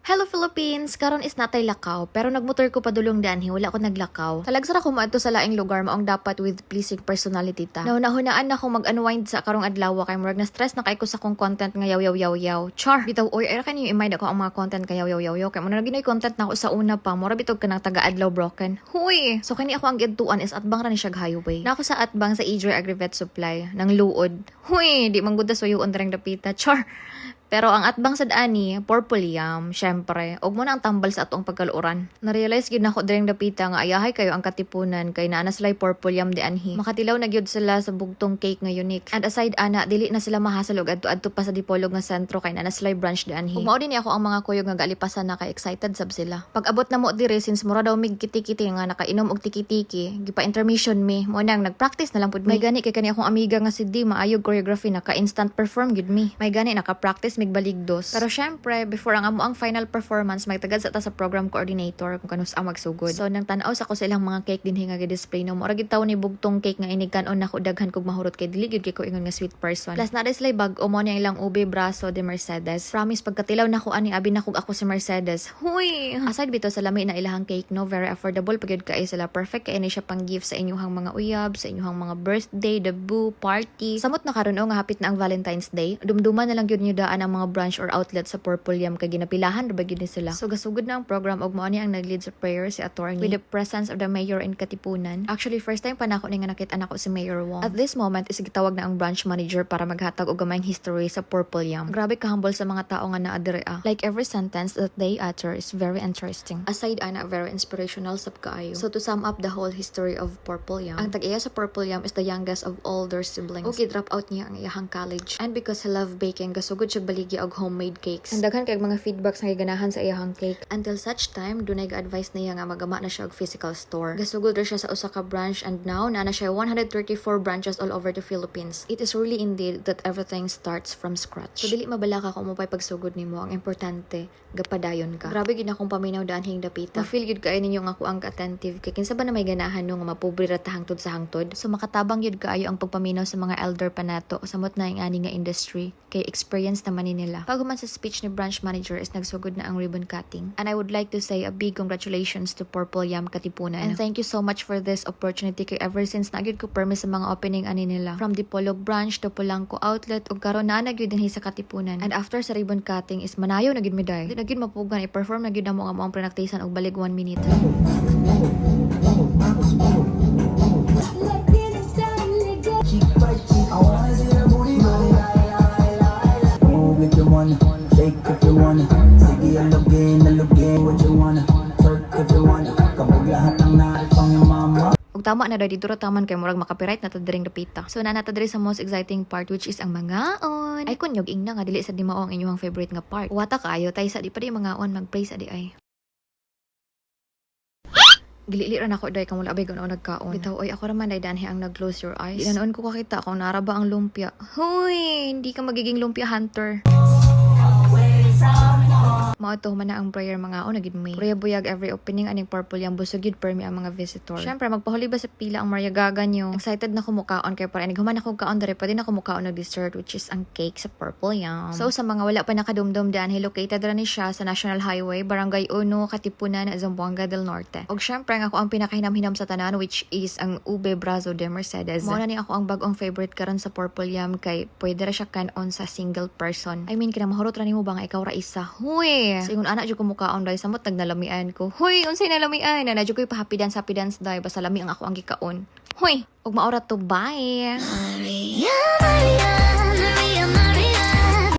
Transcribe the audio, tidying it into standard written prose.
Hello Philippines! Karon is natay lakaw, pero nagmotor ko padulong danhi, wala ko naglakaw. Talagsara ko maadto sa laing lugar maong dapat with pleasing personality ta. Nauna-hunaan na ako mag-unwind sa karong adlaw kay murag na stress na kay ko sa kong content nga yaw. Char! Bitaw oy, ay ra kanyo i-mind ako ang mga content nga yaw. Kay mo na ginoy content na ako sa una pa, mura bitog ka ng taga-adlaw broken. Huy! So kani ako ang gidtuan is atbang ra ni siya highway. Na ako sa atbang sa Adre Agrivet Supply ng luod. Huy! Di man gud suyuon direng dapita. Char! Pero ang atbang sad ani, purple yam, syempre. Og mo na ang tambal sa atong pagkaluoran. Na-realize gyud nako direng dapita nga ayahay kayo ang katipunan kay naa na sila purple yam di anhi. Makatilaw na gyud sila sa bugtong cake nga unique. And aside ana, dili na sila mahasal og adto pa sa Dipolog nga sentro kay naa na sila branch di anhi. Ug mao din ako ang mga kuyog nga galipasan na kay excited sab sila. Pag abot na mo dire since mura daw mig kiti-kiti nga nakainom og tiki-tiki, gipa intermission mi, mo nang nagpractice na lang pud mi. May gani kay kani akong amiga nga si Di maayog choreography naka instant perform gyud mi. May gani naka-practice mig baligdos. Pero syempre, before ang amo ang final performance, may tagad sa ta sa program coordinator kung kanus ang magsugod. So nang tan-aw sa ko sa ilang mga cake dinhi nga gi-display no. Mura gid taw ni bugtong cake nga inigkanon nako daghan kog mahurot kay dili gyud kay ko ingon nga sweet person. Plus na sila bag-o mo niya ilang ube braso de Mercedes. Promise pagkatilaw nako ani abi nako ako si Mercedes. Huy! Aside bitaw sa lami na ilahang cake no, very affordable pagyud kay sila. Perfect kay ini siya pang gift sa inyong mga uyab, sa inyong mga birthday, debut, party. Samot na karon nga hapit na ang Valentine's Day. Dumduman na lang gyud niyo daan ang mga branch or outlet sa Purple Yam kay ginapilahan ra ba gyud ni sila. So gasugod na ang program og mao ni ang naglead sa prayer si attorney with the presence of the mayor in Katipunan. Actually first time pa nako ni nga nakita nako si Mayor Wong. At this moment is gitawag na ang branch manager para maghatag og gamayng history sa Purple Yam. Grabe ka humble sa mga tao nga naa dire ah. Like every sentence that they utter is very interesting. Aside ana very inspirational sab kaayo. So to sum up the whole history of Purple Yam, ang tag-iya sa Purple Yam is the youngest of all their siblings. Okay, drop out niya ang iyahang college. And because he love baking, gasugod siya baligi og homemade cakes. Ang daghan kay mga feedbacks nga ganahan sa iyahang cake. Until such time, dunay ga-advise niya nga magama na siya og physical store. Gasugod ra siya sa usa ka branch and now na siya 134 branches all over the Philippines. It is really indeed that everything starts from scratch. So dili mabala ka kung mo pay pagsugod nimo. Ang importante, gapadayon ka. Grabe gid akong paminaw danhing dapita. Ma-feel gid kaayo ninyo nga ako ang attentive kay kinsa ba na may ganahan no nga mapobre ra ta hangtod sa hangtod. So makatabang gid kaayo ang pagpaminaw sa mga elder pa nato samot na ang ani nga industry kay experience naman ni nila. Pag human sa speech ni branch manager is nagsugod na ang ribbon cutting. And I would like to say a big congratulations to Purple Yam Katipunan. And thank you so much for this opportunity kay ever since nagyud ko permis sa mga opening ani nila. From Dipolog branch to Polanco outlet ug karon na nagyud dinhi sa Katipunan. And after sa ribbon cutting is manayo na gyud mi day. Di na gyud mapugan i-perform na gyud amo ang prenaktisan og balig 1 minute. Shake if you wanna, sige alugin what you wanna, twerk if you wanna, kapag lahat ng naripang yung mama. Ug tama na daw dito ra taman kay murag makapiright na ta diring dapita. So na nata diri sa most exciting part which is ang mangaon. Ay kunyog ingna nga dili sa di mao ang inyong favorite nga part. Wata kaayo tay sa di pa di mangaon mag-pray sa di ay. Gilili ra nako day kang wala bay kuno nagkaon. Bitaw oy ako ra man day danhi ang nag-close your eyes. Di na noon ko kakita kung nara ba ang lumpia. Hoy, hindi ka magiging lumpia hunter. Mao to man na ang prayer mga nagid may. Prayer buyag every opening aning Purple Yam busog gid permi ang mga visitor. Syempre magpahuli ba sa pila ang Mariagaga nyo. Excited na kumukaon kay para inig human ako kaon dere pwede na kumukaon og dessert which is ang cake sa Purple Yam. So sa mga wala pa nakadumdum diyan, located ra ni siya sa National Highway, Barangay 1, Katipunan, Zamboanga del Norte. Og syempre nga ako ang pinakahinam-hinam sa tanan which is ang ube brazo de Mercedes. Mao na ni ako ang bag-ong favorite karon sa Purple Yam kay pwede ra siya kanon sa single person. I mean kina mahurot ra nimo ba nga ikaw ra isa. Huy! So ingon ana jud ko mukaon day samot nagnalamian ko. Huy, unsay nalamian? Na jud ko happy dance day basta lami ang ako ang gikaon. Huy, ug maora to bye.